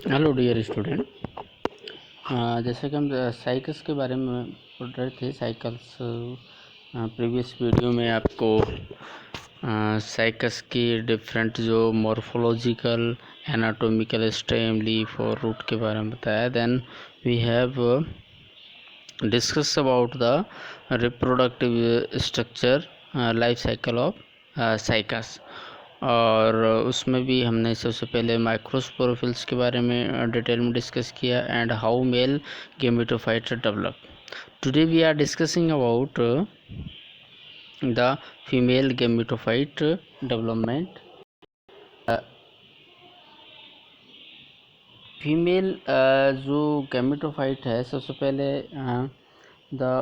Hello dear student. जैसे कि हम साइकिल्स के बारे में पढ़ रहे थे। साइकिल्स प्रीवियस वीडियो में आपको साइकिल्स की डिफरेंट जो मॉर्फोलॉजिकल एनाटॉमिकल स्टेम लीफ और रूट के बारे में बताया। Then we have discuss about the reproductive structure life cycle of Cycas, और उसमें भी हमने सबसे पहले माइक्रोस्पोरोफिल्स के बारे में डिटेल में डिस्कस किया and how male gametophyte develop. Today we are discussing about the female gametophyte development. Female जो गेमेटोफाइट है, सबसे पहले द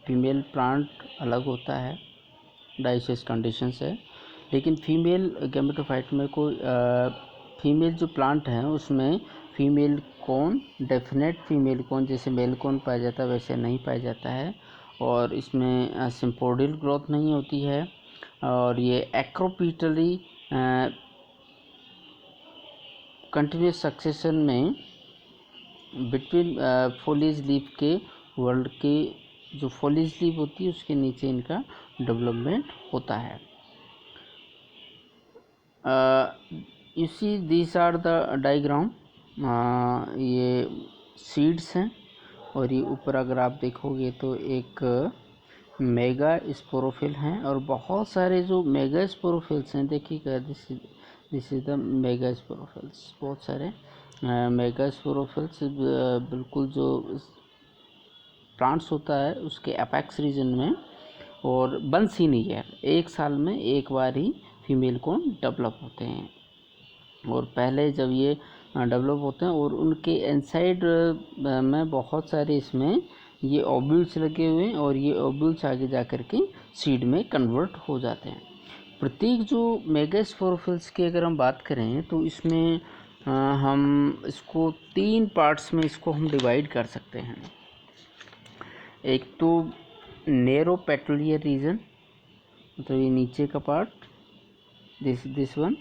फीमेल प्लांट अलग होता है, डाइसिस कंडीशन से। लेकिन फीमेल गेमेटोफाइट में कोई फीमेल जो प्लांट है उसमें फीमेल कौन, डेफिनेट फीमेल कौन जैसे मेल कौन पाया जाता है वैसे नहीं पाया जाता है, और इसमें सिम्पोडियल ग्रोथ नहीं होती है, और ये एक्रोपीटली कंटिन्यूस सक्सेशन में बिटवीन फोलिज लीफ के वर्ल्ड के जो फोलिज लीफ होती है उसके नीचे इनका डेवलपमेंट होता है। You see this are the diagram. ये सीड्स हैं, और ये ऊपर अगर आप देखोगे तो एक मेगा स्पोरोफिल हैं, और बहुत सारे जो मेगा स्पोरोफिल्स हैं, देखिएगा this is the mega sporophylls. बहुत सारे मेगा स्पोरोफिल्स बिल्कुल जो प्लांट्स होता है उसके अपेक्स रीजन में, और वंस इन ईयर, एक साल में एक बार ही फीमेल कौन डेवलप होते हैं। और पहले जब ये डेवलप होते हैं और उनके इनसाइड में बहुत सारे इसमें ये ओव्यूल्स लगे हुए हैं, और ये ओव्यूल्स आगे जा कर के सीड में कन्वर्ट हो जाते हैं। प्रत्येक जो मेगास्पोरोफिल्स की अगर हम बात करें तो इसमें हम इसको 3 पार्ट्स में इसको हम डिवाइड कर सकते हैं। एक तो नेरो पेटुलियर रीजन, मतलब ये नीचे का पार्ट, दिस वन,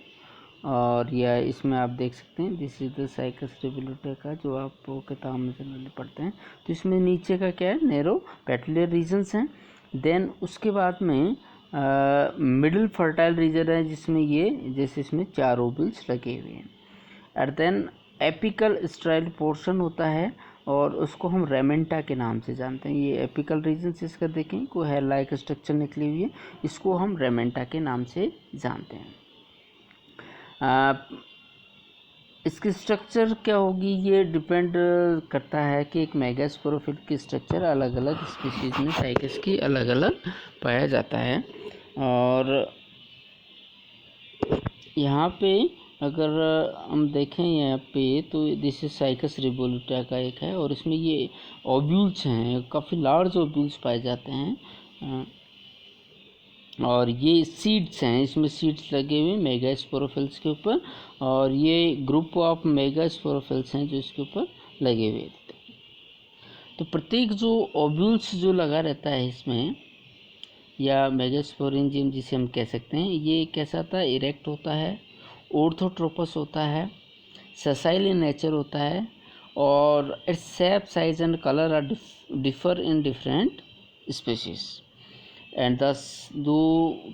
और या इसमें आप देख सकते हैं this is the cycas revoluta का जो आप किताब में जनरली पढ़ते हैं। तो इसमें नीचे का क्या है, नेरो पेटुलियर रीजन्स हैं। देन उसके बाद में मिडिल फर्टाइल रीजन है जिसमें ये जैसे इसमें 4 ओवल्स लगे हुए हैं। And then apical stylar portion होता है, और उसको हम रेमेंटा के नाम से जानते हैं। ये एपिकल रीजन इसका देखें कोई हेयर लाइक स्ट्रक्चर निकली हुई है, इसको हम रेमेंटा के नाम से जानते हैं। इसकी स्ट्रक्चर क्या होगी, ये डिपेंड करता है कि एक मेगास्पोरोफिल की स्ट्रक्चर अलग अलग स्पीशीज में साइकस की अलग अलग पाया जाता है। और यहाँ पे अगर हम देखें यहाँ पे तो दिस इज साइकस रिवोल्यूटा का एक है, और इसमें ये ओव्यूल्स हैं, काफ़ी लार्ज ओव्यूल्स पाए जाते हैं, और ये सीड्स हैं, इसमें सीड्स लगे हुए मेगास्पोरोफिल्स के ऊपर, और ये ग्रुप ऑफ मेगास्पोरोफिल्स हैं जो इसके ऊपर लगे हुए थे। तो प्रत्येक जो ओव्यूल्स जो लगा रहता है इसमें, या मेगास्पोरेंजियम जिसे हम कह सकते हैं, ये कैसा होता है, इरेक्ट होता है, ऑर्थोट्रोपस होता है, ससाइल इन नेचर होता है, और its shape, size and colour are differ in different species. And this दो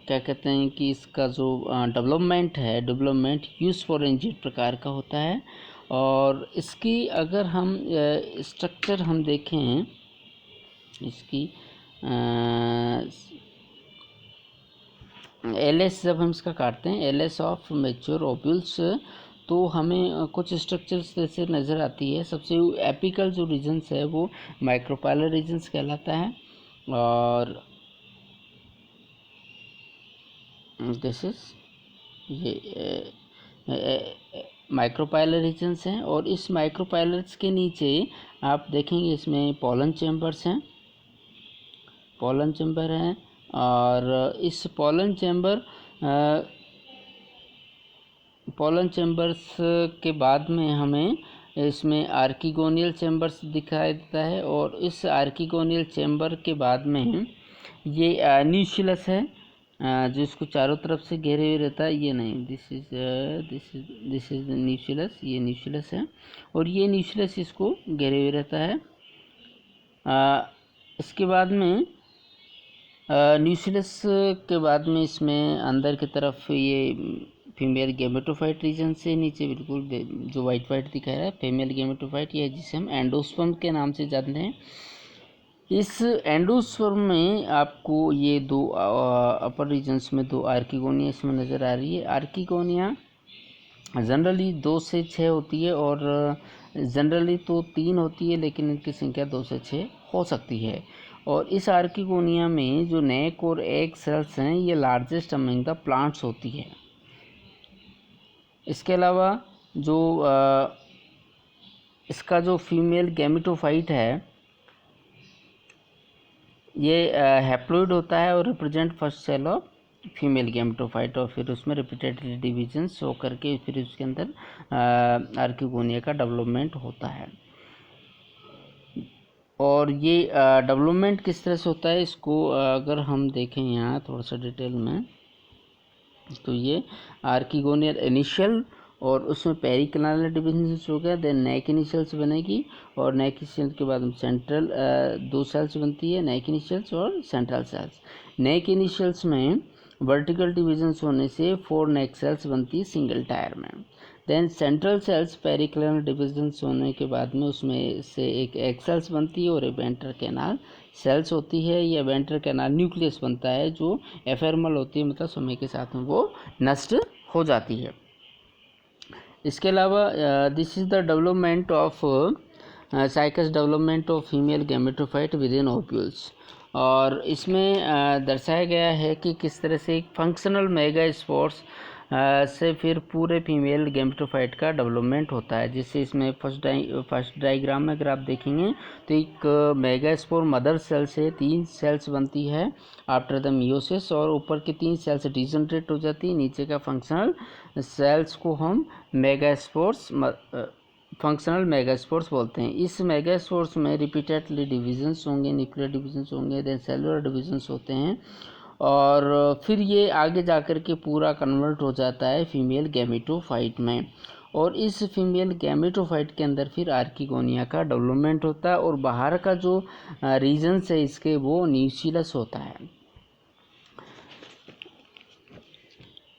क्या कहते हैं कि इसका जो डेवलपमेंट है, डेवलपमेंट यूस्पोरेंजियट प्रकार का होता है। और इसकी अगर हम स्ट्रक्चर हम देखें, इसकी एलएस जब हम इसका काटते हैं, एलएस ऑफ मैच्योर ओव्यूल्स, तो हमें कुछ स्ट्रक्चर्स जैसे नज़र आती है। सबसे एपिकल जो रीजन्स है वो माइक्रोपाइलर रीजन्स कहलाता है, और दिस इज ये माइक्रोपाइलर रीजन्स हैं। और इस माइक्रोपाइलर्स के नीचे आप देखेंगे इसमें पोलन चैम्बर्स हैं, पोलन चैम्बर हैं, और इस पोलन चैम्बर्स के बाद में हमें इसमें आर्किगोनियल चैम्बर्स दिखाई देता है, और इस आर्किगोनियल चैम्बर के बाद में ये न्यूक्लियस है, जो इसको चारों तरफ से घेरे हुए रहता है, ये नहीं, दिस इज न्यूक्लियस, ये न्यूक्लियस है और ये न्यूक्लियस इसको घेरे हुए रहता है। इसके बाद में न्यूक्लियस के बाद में इसमें अंदर की तरफ ये फीमेल गेमेटोफाइट रीजन से नीचे बिल्कुल जो वाइट वाइट दिखाया है फीमेल गेमेटोफाइट, ये जिसे हम एंडोस्पर्म के नाम से जानते हैं। इस एंडोस्पर्म में आपको ये दो अपर रीजन्स में दो आर्किगोनिया इसमें नज़र आ रही है। आर्किगोनिया जनरली 2 से 6 होती है और जनरली तो 3 होती है, लेकिन इनकी संख्या 2 से 6 हो सकती है। और इस आर्किगोनिया में जो नेक और एग सेल्स हैं ये लार्जेस्ट अमंग द प्लांट्स होती है। इसके अलावा जो इसका जो फीमेल गैमेटोफाइट है ये हैप्लॉइड होता है और represent first cell of female gametophyte, और फिर उसमें रिपीटेड डिवीजन शो करके फिर उसके अंदर आर्किगोनिया का डेवलपमेंट होता है। और ये डेवलपमेंट किस तरह से होता है इसको अगर हम देखें यहाँ थोड़ा सा डिटेल में, तो ये आर्किगोनियल इनिशियल और उसमें पेरिक्लानल डिवीजन हो गया, देन नेक इनिशियल्स बनेगी और नेक इनिशियल के बाद सेंट्रल 2 सेल्स बनती है, नेक इनिशियल्स और सेंट्रल सेल्स। नेक इनिशियल्स में वर्टिकल डिवीजन्स होने से 4 नेक सेल्स बनती है सिंगल टायर में। देन सेंट्रल सेल्स पेरिक्लानल डिवीजन्स होने के बाद में उसमें से एक एग सेल्स बनती है और एक वेंट्रल कैनाल सेल्स होती है। या वेंट्रल कैनाल न्यूक्लियस बनता है जो एफेर्मल होती है, मतलब समय के साथ में वो नष्ट हो जाती है। इसके अलावा this is the development of cycas development of female gametophyte with in ovules, और इसमें दर्शाया गया है कि किस तरह से एक फंक्शनल मेगा स्पोर्स से फिर पूरे फीमेल गैमेटोफाइट का डेवलपमेंट होता है। जिससे इसमें फर्स्ट डायग्राम में अगर आप देखेंगे तो एक मेगा स्पोर मदर सेल से 3 सेल्स बनती है आफ्टर द मियोसिस, और ऊपर के 3 सेल्स डिजनरेट हो जाती है। नीचे का फंक्शनल सेल्स को हम मेगास्पोर्स फंक्शनल मेगास्पोर्स बोलते हैं। इस मेगास्पोर्स में रिपीटेडली डिविजन्स होंगे, न्यूक्लियर डिविजन्स होंगे, देन सेलुलर डिविजन्स होते हैं, और फिर ये आगे जाकर के पूरा कन्वर्ट हो जाता है फीमेल गैमेटोफाइट में। और इस फीमेल गैमेटोफाइट के अंदर फिर आर्किगोनिया का डेवलपमेंट होता है, और बाहर का जो रीजन्स है इसके वो न्यूक्लियस होता है।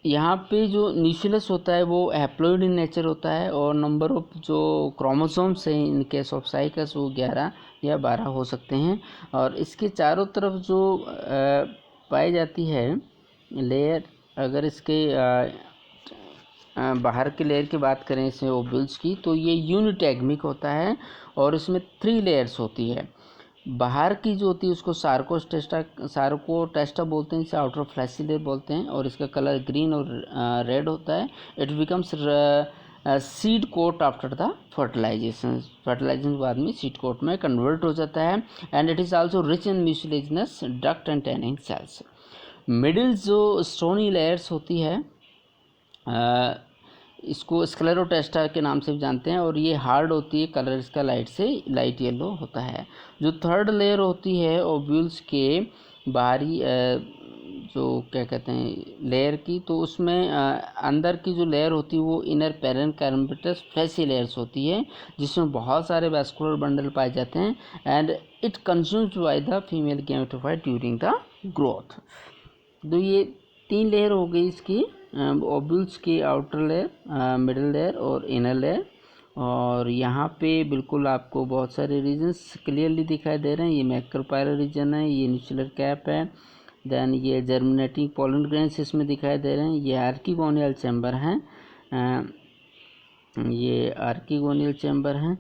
यहाँ पे जो न्यूक्लियस होता है वो हैप्लॉइड इन नेचर होता है, और नंबर ऑफ जो क्रोमोसोम्स हैं इन केस ऑफ साइकस वो 11 या 12 हो सकते हैं। और इसके चारों तरफ जो पाई जाती है लेयर, अगर इसके बाहर के लेयर की बात करें इसमें ओव्यूल्स की, तो ये यूनिटैगमिक होता है और इसमें 3 लेयर्स होती है। बाहर की जो होती है उसको सार्कोटेस्टा बोलते हैं, इसे आउटर फ्लैशी लेयर बोलते हैं, और इसका कलर ग्रीन और रेड होता है। It becomes seed coat after the fertilization के बाद में सीड कोट में कन्वर्ट हो जाता है। And it is also rich in mucilaginous duct and tannin cells. Middle जो स्टोनी लेयर्स होती है इसको स्क्लेरोटेस्टा के नाम से भी जानते हैं, और ये हार्ड होती है, कलर इसका लाइट येलो होता है। जो थर्ड लेयर होती है ओव्यूल्स के बाहरी जो क्या कहते हैं लेयर की, तो उसमें अंदर की जो लेयर होती है वो इनर पेरेन्काइम्बटस फ्लैशी लेयर्स होती है, जिसमें बहुत सारे वैस्कुलर बंडल पाए जाते हैं, and it consumed by the female gametophyte during the growth. तो ये 3 लेयर हो गई इसकी ओव्यूल्स की, आउटर लेयर, मिडिल लेयर और इनर लेयर। और यहाँ पे बिल्कुल आपको बहुत सारे रीजन्स क्लियरली दिखाई दे रहे हैं। ये मैक्रोपाइलर रीजन है, ये न्यूक्लियर कैप है, देन ये जर्मिनेटिंग पोलन ग्रेन्स इसमें दिखाई दे रहे हैं, ये आर्किगोनियल चैम्बर हैं, ये आर्किगोनियल चैम्बर हैं।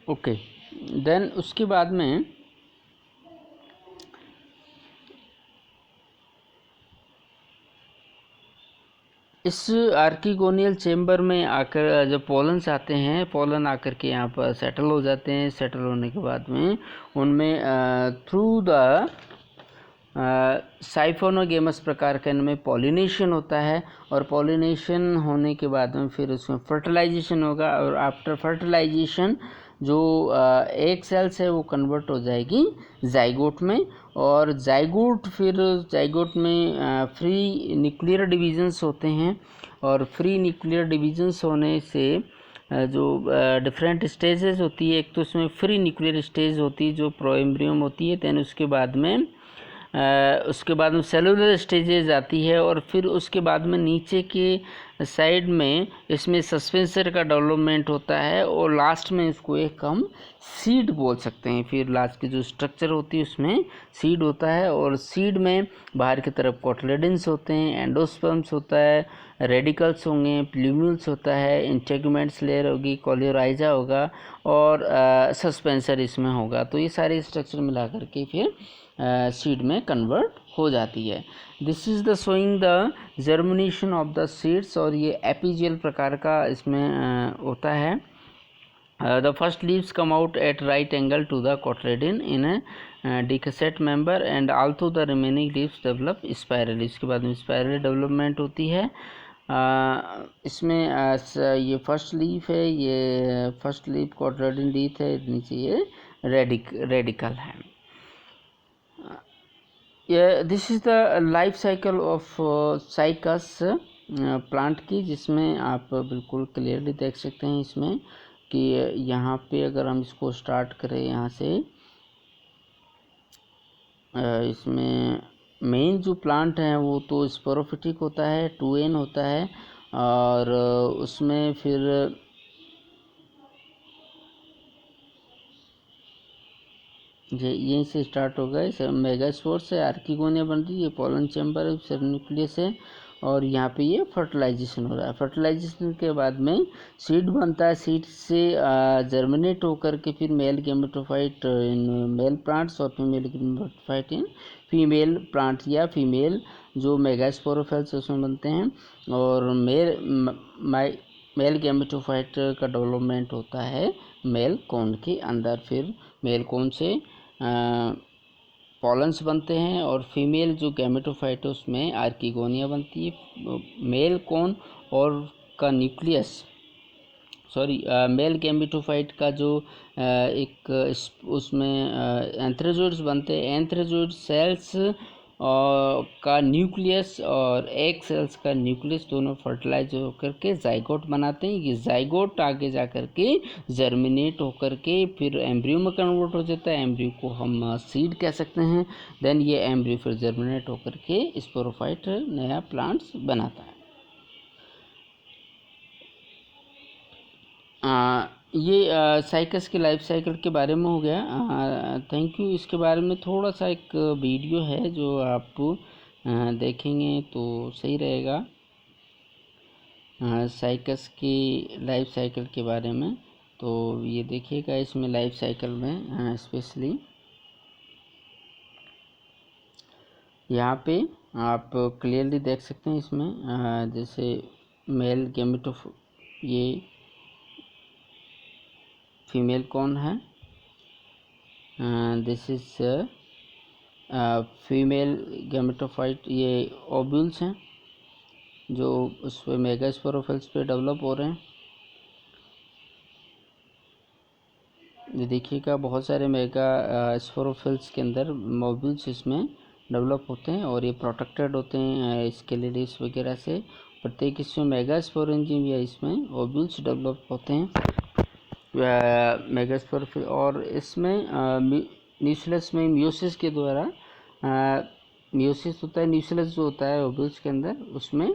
ओके, देन उसके बाद में इस आर्किगोनियल चेम्बर में आकर जब पोलन्स आते हैं, पोलन आकर के यहाँ पर सेटल हो जाते हैं। सेटल होने के बाद में उनमें थ्रू द साइफोनोगेमस प्रकार के इनमें पॉलिनेशन होता है, और पॉलिनेशन होने के बाद में फिर उसमें फर्टिलाइजेशन होगा, और आफ्टर फर्टिलाइजेशन जो एग सेल्स है वो कन्वर्ट हो जाएगी जाइगोट में, और जाइगोट में फ्री न्यूक्लियर डिवीजन्स होते हैं, और फ्री न्यूक्लियर डिवीजन्स होने से जो डिफरेंट स्टेजेस होती है, एक तो उसमें फ्री न्यूक्लियर स्टेज होती है जो प्रोएम्ब्रियम होती है, दैन उसके बाद में सेलुलर स्टेजेस आती है, और फिर उसके बाद में नीचे के साइड में इसमें सस्पेंसर का डेवलपमेंट होता है, और लास्ट में इसको एक हम सीड बोल सकते हैं। फिर लास्ट की जो स्ट्रक्चर होती है उसमें सीड होता है, और सीड में बाहर की तरफ कोटलेडन्स होते हैं, एंडोस्पर्म्स होता है, रेडिकल्स होंगे, प्लूम्यूल्स होता है, इंटेगुमेंट्स लेयर होगी, कोलियोराइजा होगा, और सस्पेंसर इसमें होगा। तो ये सारे स्ट्रक्चर मिला करके फिर सीड में कन्वर्ट हो जाती है। This is the showing the germination of the seeds, और ये एपीजियल प्रकार का इसमें होता है। The first leaves come out at right angle to the cotyledon in a dicot member, and also the remaining leaves develop spiral. इसके बाद में स्पायरल डेवलपमेंट होती है। इसमें ये फर्स्ट लीफ है, ये फर्स्ट लीफ कोटलेडन लीफ है, नीचे ये रेडिकल है। This is the life cycle of cycas plant की, जिसमें आप बिल्कुल क्लियरली देख सकते हैं इसमें कि यहाँ पे अगर हम इसको स्टार्ट करें यहाँ से, इसमें मेन जो प्लांट है वो तो स्पोरोफिटिक होता है, 2n होता है, और उसमें फिर यहीं से स्टार्ट हो गए। मेगास्पोर से आर्किगोनिया बन रही है, पोलन चैम्बर है, सब न्यूक्लियस है, और यहाँ पे ये फर्टिलाइजेशन हो रहा है। फर्टिलाइजेशन के बाद में सीड बनता है, सीड से जर्मिनेट होकर के फिर mail gametophyte in male plants और female gametophyte in female plant, या फीमेल जो मेगास्पोरोफेल्स उसमें बनते हैं, और मेल गेमेटोफाइट का डेवलपमेंट होता है मेल कोन के अंदर। फिर मेल कोन से पॉलन्स बनते हैं, और फीमेल जो गैमेटोफाइट है उसमें आर्किगोनिया बनती है। मेल कोन और का न्यूक्लियस मेल गैमेटोफाइट का जो एक उसमें एंथ्रेजोइड्स बनते हैं, एंथ्रेजोइड सेल्स का न्यूक्लियस और एग सेल्स का न्यूक्लियस दोनों फर्टिलाइज होकर के जाइगोट बनाते हैं। ये जाइगोट आगे जा कर के जर्मिनेट होकर के फिर एम्ब्रियो में कन्वर्ट हो जाता है, एम्ब्रियो को हम सीड कह सकते हैं। देन ये एम्ब्रियो फिर जर्मिनेट होकर के स्पोरोफाइट नया प्लांट्स बनाता है। ये साइकस की लाइफ साइकिल के बारे में हो गया। Thank you. इसके बारे में थोड़ा सा एक वीडियो है जो आप देखेंगे तो सही रहेगा, साइकस की लाइफ साइकिल के बारे में। तो ये देखिएगा, इसमें लाइफ साइकिल में स्पेशली यहाँ पे आप क्लियरली देख सकते हैं इसमें, जैसे मेल गैमेटोफ ये फीमेल कौन है, दिस इज फीमेल गैमेटोफाइट, ये ओव्यूल्स हैं जो उस पर मेगास्पोरोफिल्स पे डेवलप हो रहे हैं। ये देखिएगा, बहुत सारे मेगा स्पोरोफिल्स के अंदर ओव्यूल्स इसमें डेवलप होते हैं, और ये प्रोटेक्टेड होते हैं स्केलेटस वगैरह से। प्रत्येक इसमें मेगास्पोरेंजियम या इसमें ओव्यूल्स डेवलप होते हैं मेगास्पोर। और इसमें न्यूक्लियस में मियोसिस के द्वारा मियोसिस होता है, न्यूक्लियस जो होता है ओव्यूल्स के अंदर, उसमें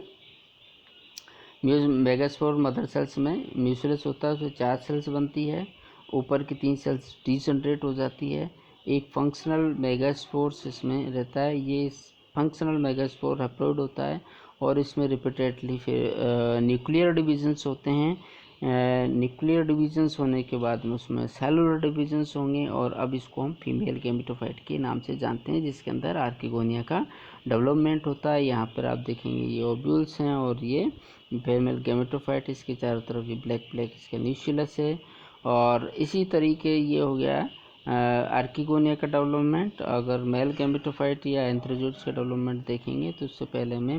मेगास्पोर मदर सेल्स में म्यूसिलस होता है, उसमें 4 सेल्स बनती है, ऊपर की 3 सेल्स डिजनरेट हो जाती है। एक फंक्शनल मेगास्पोर्स इसमें रहता है, ये फंक्शनल मेगास्पोर हैप्लॉइड होता है, और इसमें रिपीटेडली फिर न्यूक्लियर डिविजन्स होते हैं। न्यूक्लियर डिविजन्स होने के बाद में उसमें सेलुलर डिविजन्स होंगे, और अब इसको हम फीमेल गैमेटोफाइट के नाम से जानते हैं, जिसके अंदर आर्किगोनिया का डेवलपमेंट होता है। यहाँ पर आप देखेंगे ये ओव्यूल्स हैं, और ये फीमेल गैमेटोफाइट, इसके चारों तरफ ये ब्लैक ब्लैक इसका न्यूक्लियस है। और इसी तरीके ये हो गया आर्किगोनिया का डेवलपमेंट, अगर मेल गैमेटोफाइट या एंथ्रोजोइड्स का डेवलपमेंट देखेंगे तो उससे पहले में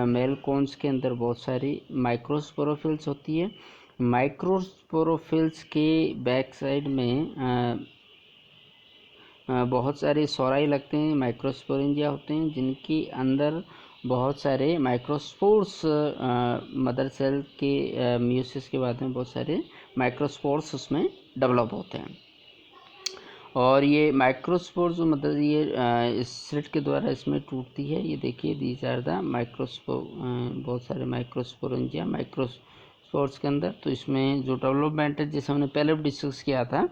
मेलकोन्स के अंदर बहुत सारी माइक्रोस्पोरोफिल्स होती है। माइक्रोस्पोरोफिल्स के बैक साइड में बहुत सारे सौराई लगते हैं, माइक्रोस्पोरेंजिया होते हैं, जिनके अंदर बहुत सारे माइक्रोस्पोर्स मदर सेल के मियोसिस के बाद में बहुत सारे माइक्रोस्पोर्स उसमें डेवलप होते हैं। और ये माइक्रोस्पोर जो मतलब ये स्लिट के द्वारा इसमें टूटती है। ये देखिए दीज आर द बहुत सारे माइक्रोस्पोरेंजिया माइक्रोस्पोर्स के अंदर। तो इसमें जो डेवलपमेंट है जैसे हमने पहले भी डिस्कस किया था,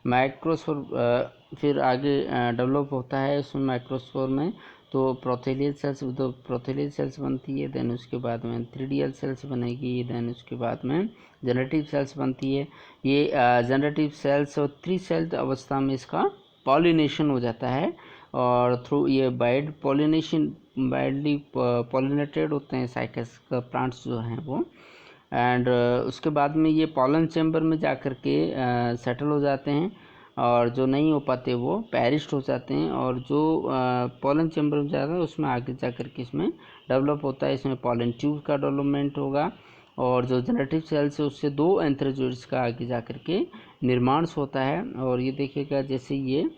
माइक्रोस्पोर फिर आगे डेवलप होता है उसमें माइक्रोस्पोर में, तो प्रोथेलियल सेल्स बनती है, देन उसके बाद में 3DL सेल्स बनेगी, देन उसके बाद में जनरेटिव सेल्स बनती है। ये जनरेटिव सेल्स और 3 सेल्ड अवस्था में इसका पॉलिनेशन हो जाता है, और थ्रू ये वाइडली पॉलिनेटेड होते हैं साइकस का प्लांट्स जो हैं वो। एंड उसके बाद में ये पॉलन चैम्बर में जा कर के सेटल हो जाते हैं, और जो नहीं हो पाते वो पैरिश्ड हो जाते हैं, और जो पॉलन चैम्बर में जाता है उसमें आगे जा कर के इसमें डेवलप होता है। इसमें पॉलन ट्यूब का डेवलपमेंट होगा, और जो जनरेटिव सेल्स है उससे 2 एंथ्रोजोइड्स का आगे जा कर के निर्माण होता है। और ये देखिएगा जैसे ये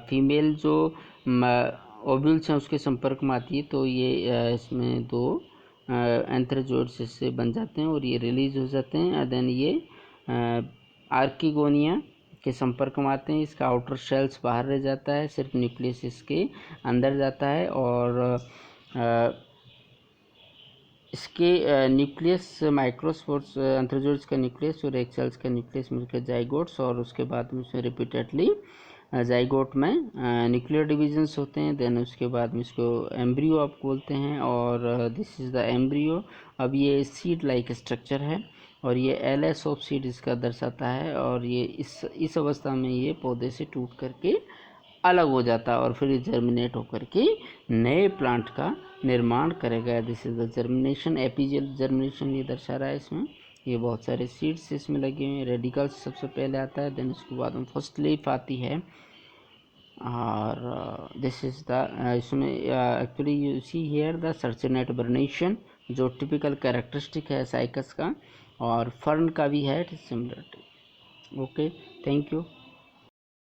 फीमेल जो ओव्यूल्स हैं उसके संपर्क में आती है, तो ये इसमें 2 एंथ्रोजोइड्स इससे बन जाते हैं और ये रिलीज हो जाते हैं। देन ये आर्किगोनिया के संपर्क में आते हैं, इसका आउटर शेल्स बाहर रह जाता है, सिर्फ न्यूक्लियस इसके अंदर जाता है। और इसके न्यूक्लियस माइक्रोस्पोर्स एंथ्रोजोइड्स का न्यूक्लियस और एक सेल्स का न्यूक्लियस मिलकर जाइगोट्स, और उसके बाद में इसमें रिपीटेडली जाइगोट में न्यूक्लियर डिविजन्स होते हैं। देन उसके बाद में इसको एम्ब्रियो आप बोलते हैं, और दिस इज़ द एम्ब्रियो। अब ये सीड लाइक स्ट्रक्चर है, और ये LS ऑफ सीड इसका दर्शाता है, और ये इस अवस्था में ये पौधे से टूट करके अलग हो जाता है, और फिर जर्मिनेट होकर के नए प्लांट का निर्माण करेगा। This is the germination, epigeal germination ये दर्शा रहा है इसमें। ये बहुत सारे सीड्स इसमें लगे हुए हैं। रेडिकल्स सबसे पहले आता है, देन उसके बाद में फर्स्ट लीफ आती है, और दिस इज द इसमें actually you see here the circinate vernation जो टिपिकल कैरेक्टरिस्टिक है साइकस का, और फर्न का भी है, it is similar. Okay, thank you.